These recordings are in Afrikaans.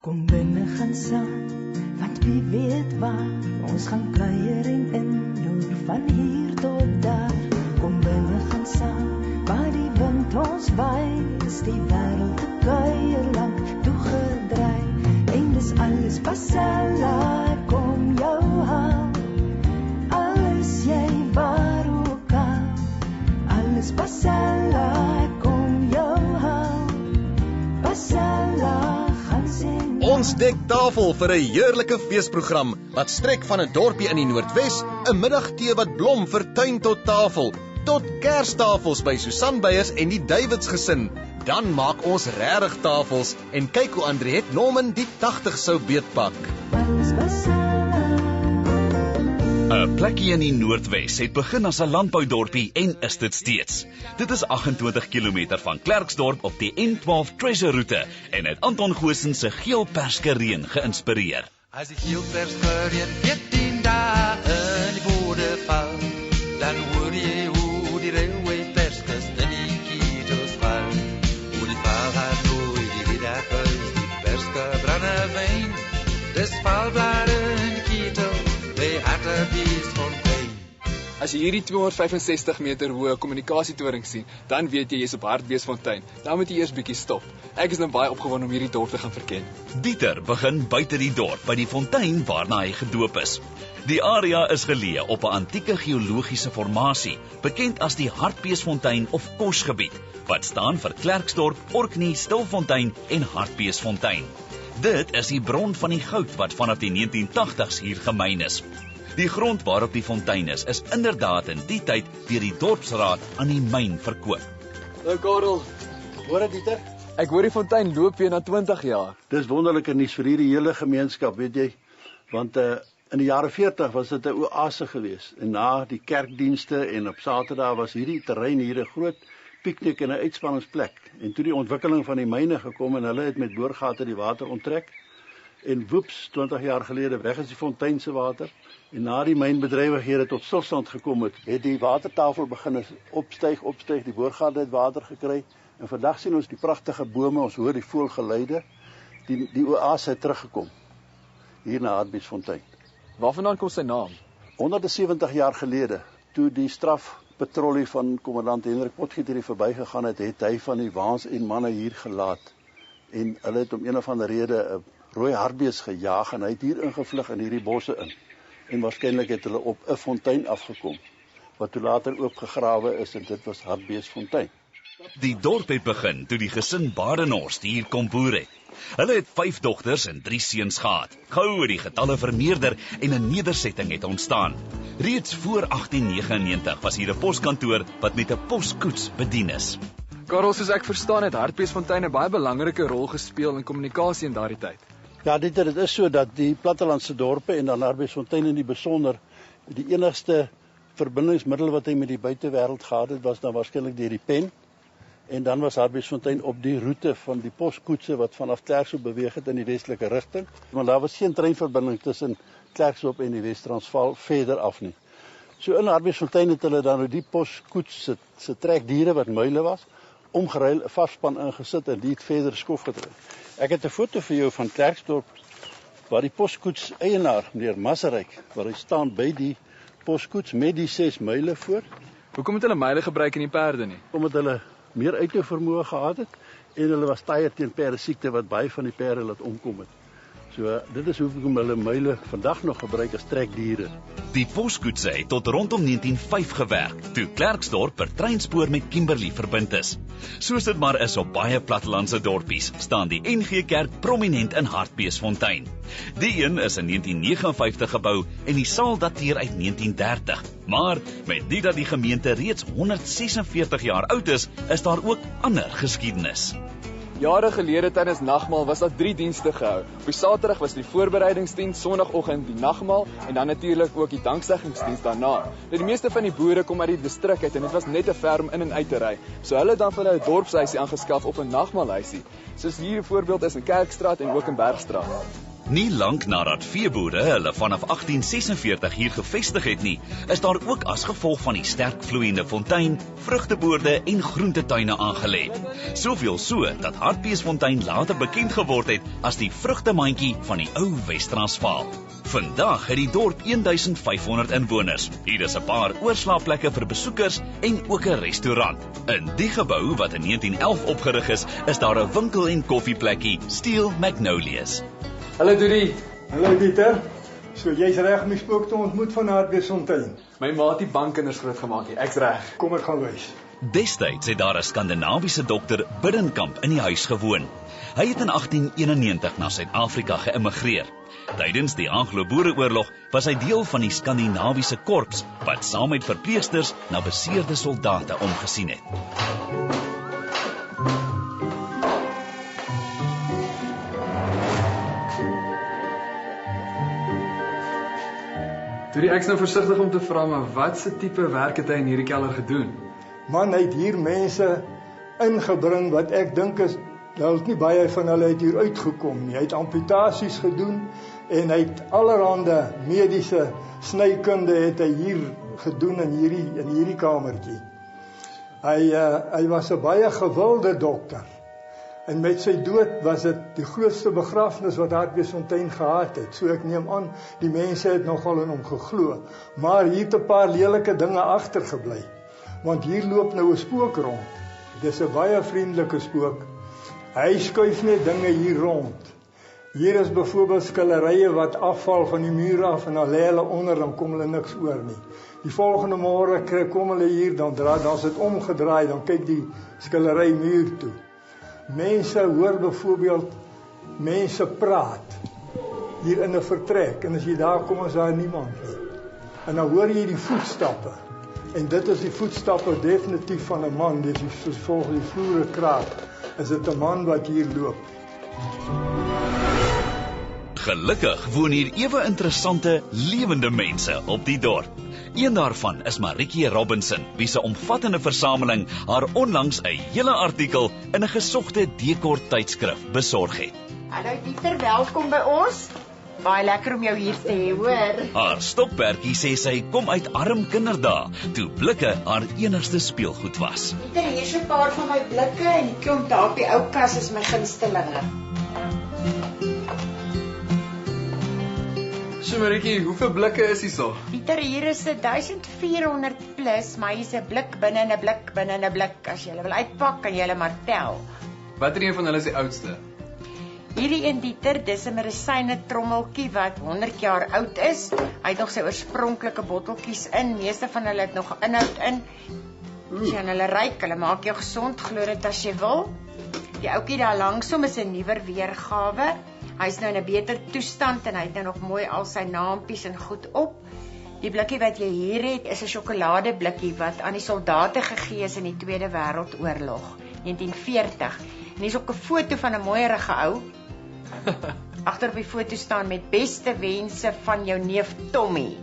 Kom binne gaan saam, want wie weet waar ons gaan kuier en inloer van hier tot daar. Kom binne gaan saam, waar die wind ons waai, is die wêreld te kuier lank toegedraai. En dis alles Pasella, kom jou haal, alles jy waar ook al. Alles Pasella, kom jou haal, Pasella. Ons dek tafel vir 'n heerlike feesprogram wat strek van 'n dorpie in die Noordwes, 'n middagtee wat blom vir tuin tot tafel, tot kerstafels by Susan Beyers en die Davids gesin. Dan maak ons regtig tafels en kyk hoe Andriet Norman die 80 sou beetpak. 'n Plekkie in die Noordwes het begin as 'n landboudorpie en is dit steeds. Dit is 28 km van Klerksdorp op die N12 Treasure roete en het Anton Goosen se geel perske reën geïnspireer. As die geel perske reën 14 dae in die bode val, dan hoor jy hoe die railway perskes in die kietels val. Hoe die vader rooi die ridderhuis, die perske brandewyn, dis valblare in die kietel. As jy hierdie 265 meter hoë kommunikasietoring sien, dan weet jy jy's op Hartbeesfontein. Dan moet jy eers bietjie stop. Ek is nou baie opgewonde om hierdie dorp te gaan verken. Dieter begin buite die dorp by die fontein waarna hy gedoop is. Die area is geleë op 'n antieke geologiese formasie, bekend as die Hartbeesfontein of Kosgebied, wat staan vir Klerksdorp, Orkney, Stilfontein en Hartbeesfontein. Dit is die bron van die goud wat vanaf die 1980s hier gemyn is. Die grond waarop die fontein is inderdaad in die tyd deur die dorpsraad aan die myn verkoop. Nou Karel, hoor dit Dieter? Ek hoor die fontein loop weer na 20 jaar. Dis wonderlike nuus vir hierdie hele gemeenskap, weet jy, want in die jare 40 was dit 'n oase geweest. En na die kerkdienste en op Saterdag was hierdie terrein hier 'n groot piknik en 'n uitspanningsplek. En toe die ontwikkeling van die myne gekom en hulle het met boorgate die water onttrek en woeps 20 jaar gelede weg is die fontein se water. En na die mynbedrywighede tot stilstand gekom het die watertafel begin opstyg, die boorgate het water gekry. En vandag sien ons die pragtige bome, ons hoor die voëlgeluide. Die oase het teruggekom hier na Hartbeesfontein. Waarvandaan kom sy naam? 170 jaar gelede, toe die strafpatrollie van kommandant Hendrik Potgieter hier verbygegaan het hy van die waans en manne hier gelaat. En hulle het om een of ander rede 'n rooi hartbees gejaag en hy het hier ingevlug in hierdie bosse in. En waarskynlik het hulle op 'n fontein afgekom, wat toe later oopgegrawe is en dit was Hartbeesfontein. Die dorp het begin toe die gesin Badenhorst hier kom boer het. Hulle het 5 dogters en 3 seuns gehad. Gou het die getalle vermeerder en 'n nedersetting het ontstaan. Reeds voor 1899 was hier 'n poskantoor wat met 'n poskoets bedien is. Karel, soos ek verstaan het Hartbeesfontein 'n baie belangrike rol gespeel in kommunikasie in daardie tyd. Ja, dit is so dat die plattelandse dorpe en dan Hartbeesfontein in die besonder die enigste verbindingsmiddel wat hy met die buitewêreld gehad het was dan waarskynlik deur die pen. En dan was Hartbeesfontein op die roete van die poskoetse wat vanaf Klerksdorp beweeg het in die westelike rigting. Maar daar was geen treinverbinding tussen Klerksdorp en die Wes-Transvaal verder af nie. So in Hartbeesfontein het hulle dan die poskoets se trekdiere wat muile was, omgeruil, 'n varspan ingesit en die het verder skof gedry. Ek het 'n foto vir jou van Klerksdorp waar die poskoets eienaar, meneer Masseryk, waar hy staan by die poskoets met die 6 muile voor. Hoekom het hulle muile gebruik en nie perde nie? Omdat hulle meer uithou vermoë gehad het en hulle was taaier teen perdesiekte wat baie van die perde laat omkom het. So dit is hoekom hulle muile vandag nog gebruik as trekdiere. Die poskoetse het tot rondom 1905 gewerk, toe Klerksdorp per treinspoor met Kimberley verbind is. Soos dit maar is op baie plattelandse dorpies, staan die NG Kerk prominent in Hartbeesfontein. Die een is in 1959 gebou en die saal dateer uit 1930. Maar met dit dat die gemeente reeds 146 jaar oud is daar ook ander geskiedenis. Jare gelede tydens nagmaal was daar 3 dienste gehou. Op die Saterdag was die voorbereidingsdiens, Sondagoggend die nagmaal en dan natuurlik ook die dankseggingsdiens daarna. Die meeste van die boere kom uit die distrik uit en dit was net 'n ferm in en uit te ry. So hulle het dan vir hulle 'n dorpshuisie aangeskaf op 'n nagmaalhuisie. Soos hier 'n voorbeeld is in Kerkstraat en ook in Bergstraat. Nie lank nadat veeboere hulle vanaf 1846 hier gevestig het nie, is daar ook as gevolg van die sterk vloeiende fontein, vrugteboorde en groentetuine aangelê. Soveel so dat Hartbeesfontein later bekend geword het as die vrugtemandjie van die ou Wes-Transvaal. Vandag het die dorp 1500 inwoners. Hier is 'n paar oorslaapplekke vir besoekers en ook 'n restaurant. In die gebou wat in 1911 opgerig is daar 'n winkel en koffieplekkie, Steel Magnolias. Hallo Doody. Hallo Dieter. So jy's reg om die spook te ontmoet van Hartbeesfontein. My ma het die bankkinders grootgemaak hier. Ek's reg. Kom ek gaan wys. Destyds het daar 'n Skandinawiese dokter Biddenkamp in die huis gewoon. Hy het in 1891 na Suid-Afrika geïmmigreer. Tydens die Anglo-Boereoorlog was hy deel van die Skandinawiese korps wat saam met verpleegsters na beseerde soldate omgesien het. Doody, ek's nou versigtig om te vra, maar wat se tipe werk het hy in hierdie kelder gedoen? Man, hy het hier mense ingebring wat ek dink is, nou nie baie van hulle het hier uitgekom nie. Hy het amputasies gedoen en hy het allerhande mediese snykunde het hy hier gedoen in hierdie kamertjie. Hy was 'n baie gewilde dokter. En met sy dood was dit die grootste begrafnis wat Hartbeesfontein gehad het. So ek neem aan, die mense het nogal in hom geglo. Maar hier het 'n paar lelike dinge agtergebly. Want hier loop nou 'n spook rond. Dis 'n baie vriendelike spook. Hy skuif net dinge hier rond. Hier is byvoorbeeld skillerye wat afval van die muur af en dan lê hulle onder, dan kom hulle niks oor nie. Die volgende môre kom hulle hier, dan is dit omgedraai, dan kyk die skillery muur toe. Mense hoor byvoorbeeld mense praat hier in 'n vertrek en as jy daar kom is daar niemand nie. En dan hoor jy die voetstappe. En dit is die voetstappe definitief van 'n man, dis soos volgens die vloere kraak. Is dit 'n man wat hier loop? Gelukkig woon hier ewe interessante, lewende mense op die dorp. Een daarvan is Maritjie Robinson, wie se omvattende versameling haar onlangs 'n hele artikel in 'n gesogte dekor tydskrif besorg het. Hallo Dieter, welkom by ons. Baie lekker om jou hier te hê, hoor. Haar stokperdjie sê sy kom uit arm kinderdae, toe blikke haar enigste speelgoed was. Dieter, hier's 'n paar van my blikke en die klomp daar op die ou kas is my gunstelinge. So Maritjie, hoeveel blikke is hier? Dieter, hier is 1400 plus, maar hier's 'n blik binne 'n blik binne 'n blik. As jy hulle wil uitpak, kan jy hulle maar tel. Watter een van hulle is die oudste? Hierdie een Dieter, dis 'n medisyne trommeltjie wat 100 jaar oud is. Hy het nog sy oorspronklike botteltjies in. Meeste van hulle het nog inhoud in. As jy aan hulle ryk, hulle maak jou gesond, glo dit as jy wil. Die ouetjie daar langsom is 'n nuwer weergawe. Hy's nou in 'n beter toestand en hy het nou nog mooi al sy naampies en goed op. Die blikkie wat jy hier het, is 'n sjokoladeblikkie wat aan die soldate gegee is in die Tweede Wêreldoorlog, 1940. En hier's ook 'n foto van 'n mooierige ou. Agter op die foto staan met beste wense van jou neef Tommy.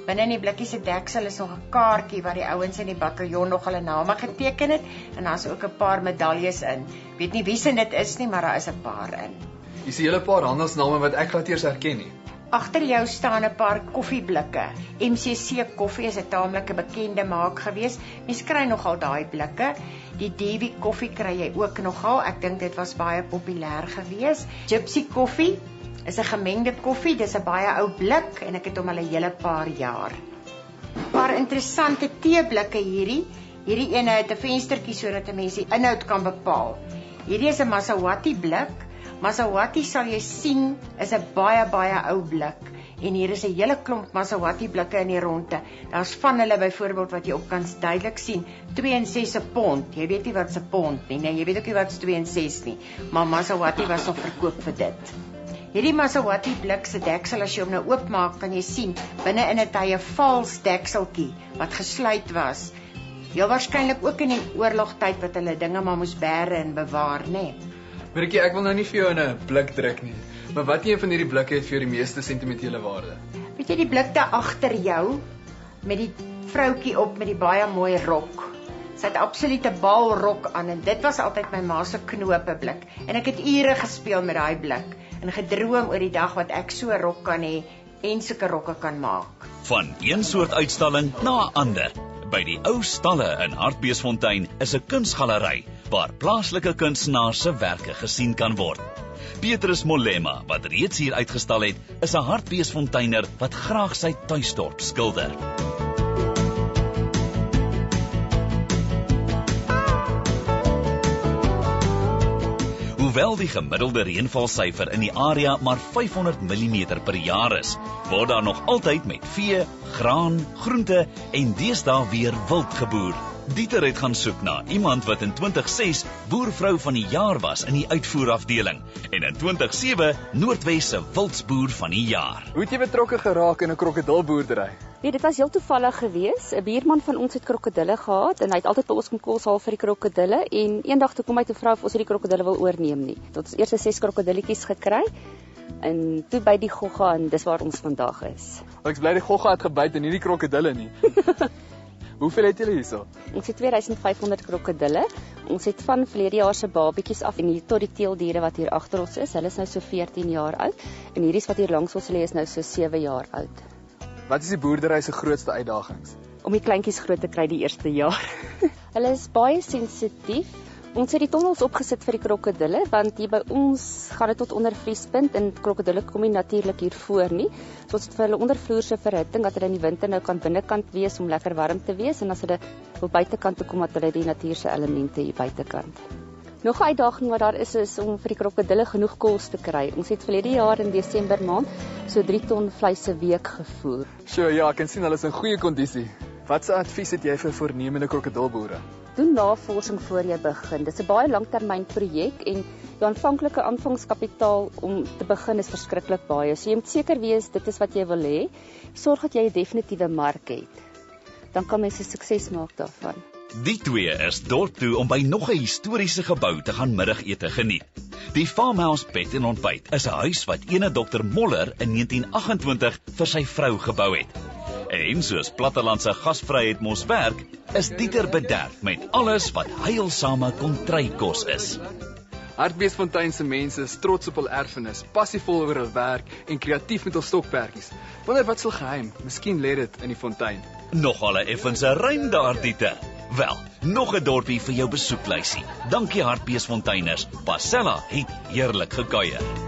Binne in die blikkie se deksel is nog 'n kaartjie wat die ouens in die bataljon nog hulle name geteken het en daar's ook 'n paar medaljes in. Weet nie wie se dit is nie, maar daar is 'n paar in. Hier is 'n hele paar handelsname wat ek glad eers herken nie. Agter jou staan 'n paar koffieblikke. MCC koffie is 'n taamlike bekende maak gewees. Mens kry nogal daai blikke. Die Davy koffie kry jy ook nogal. Ek dink dit was baie populêr gewees. Gypsy koffie is 'n gemengde koffie. Dis 'n baie ou blik en ek het hom al 'n hele paar jaar. 'n Paar interessante teeblikke hierdie. Hierdie ene het 'n venstertjie sodat 'n mens die inhoud kan bepaal. Hierdie is 'n Maserati blik. Maserati sal jy sien is 'n baie ou blik en hier is 'n hele klomp Maserati blikke in die ronde. Daar's van hulle byvoorbeeld wat jy op kan duidelik sien 2 en 6 'n pond. Jy weet nie wat 'n pond nie, nee, jy weet ook nie wat 2 en 6 nie, maar Maserati was nog verkoop vir dit. Hierdie Maserati blik se deksel as jy hom nou oopmaak, kan jy sien binne-in het hy 'n vals dekseltjie wat gesluit was. Heel waarskynlik ook in die oorlogtyd wat hulle dinge maar moes bære en bewaar, nê. Nee. Maritjie, ek wil nou nie vir jou in 'n blik druk nie, maar wat een van hierdie blikke het vir jou die meeste sentimentele waarde? Weet jy die blik daar agter jou met die vroutjie op met die baie mooi rok. Sy het absoluut 'n balrok aan en dit was altyd my ma se knope blik en ek het ure gespeel met daai blik. en gedroom oor die dag wat ek so 'n rok kan hê en sulke rokke kan maak. Van een soort uitstalling na 'n ander. By die ou stalle in Hartbeesfontein is 'n kunsgalery waar plaaslike kunstenaars se werke gesien kan word. Petrus Mollema, wat reeds hier uitgestal het, is 'n Hartbeesfonteiner wat graag sy tuisdorp skilder. Hoewel die gemiddelde reënvalsyfer in die area maar 500 mm per jaar is, word daar nog altyd met vee, graan, groente en deesdae weer wild geboer. Dieter het gaan soek na iemand wat in 2006 boervrou van die jaar was in die uitvoerafdeling en in 2007 Noordwes se wildsboer van die jaar. Hoe het jy betrokke geraak in 'n krokodilboerdery? Nee, dit was heel toevallig geweest. 'n Buurman van ons het krokodille gehad en hy het altyd by ons kom kos haal vir die krokodille en eendag toe kom hy toe vra of ons hierdie krokodille wil oorneem nie. Tot ons eers 6 krokodilletjies gekry en toe by die gogga en dis waar ons vandag is. Ek is bly die gogga het gebyt en nie die krokodille nie. Hoeveel het julle hierso? Ons het 2500 krokodille. Ons het van verlede jaar se babietjies af en hier tot die teeldiere wat hier agter ons is. Hulle is nou so 14 jaar oud en hierdie wat hier langs ons lê is nou so 7 jaar oud. Wat is die boerdery se grootste uitdagings? Om die kleintjies groot te kry die eerste jaar. Hulle is baie sensitief. Ons het die tonnels opgesit vir die krokodille want hier by ons gaan dit tot onder vriespunt en krokodille kom nie natuurlik hier voor nie. So ons het vir hulle ondervloerse verhitting dat hulle in die winter nou kan binnekant wees om lekker warm te wees en as hulle op buitekant toe kom dat hulle die natuurlike elemente hier buitekant. Nog 'n uitdaging wat daar is om vir die krokodille genoeg kos te kry. Ons het verlede jaar in Desember maand so 3 ton vleis 'n week gevoer. Sjoe, ja, ek kan sien hulle is in goeie kondisie. Watse advies het jy vir voornemende krokodilboere? Doen navorsing voor jy begin. Dit is 'n baie langtermynprojek en jou aanvanklike aanvangskapitaal om te begin is verskriklik baie. So jy moet seker wees dit is wat jy wil hê. Sorg dat jy 'n definitiewe mark het. Dan kan mens 'n sukses maak daarvan. Die twee is dorp toe om by nog 'n historiese gebou te gaan middagete geniet. Die Farmhouse Bed en Ontbyt is 'n huis wat ene Dr. Moller in 1928 vir sy vrou gebou het. En soos plattelandse gasvryheid mos werk, is Dieter bederf met alles wat heilsame kontrykkos is. Hartbeesfontein se mense is trots op hul erfenis, passievol oor hul werk en kreatief met hul stokperdjies. Wonder wat sal geheim, miskien lê dit in die fontein. Nogal 'n effense rym daar, Dieter. Wel, nog 'n dorpie vir jou besoeklysie. Dankie Hartbeesfonteiners. Pasella het heerlik gekuier.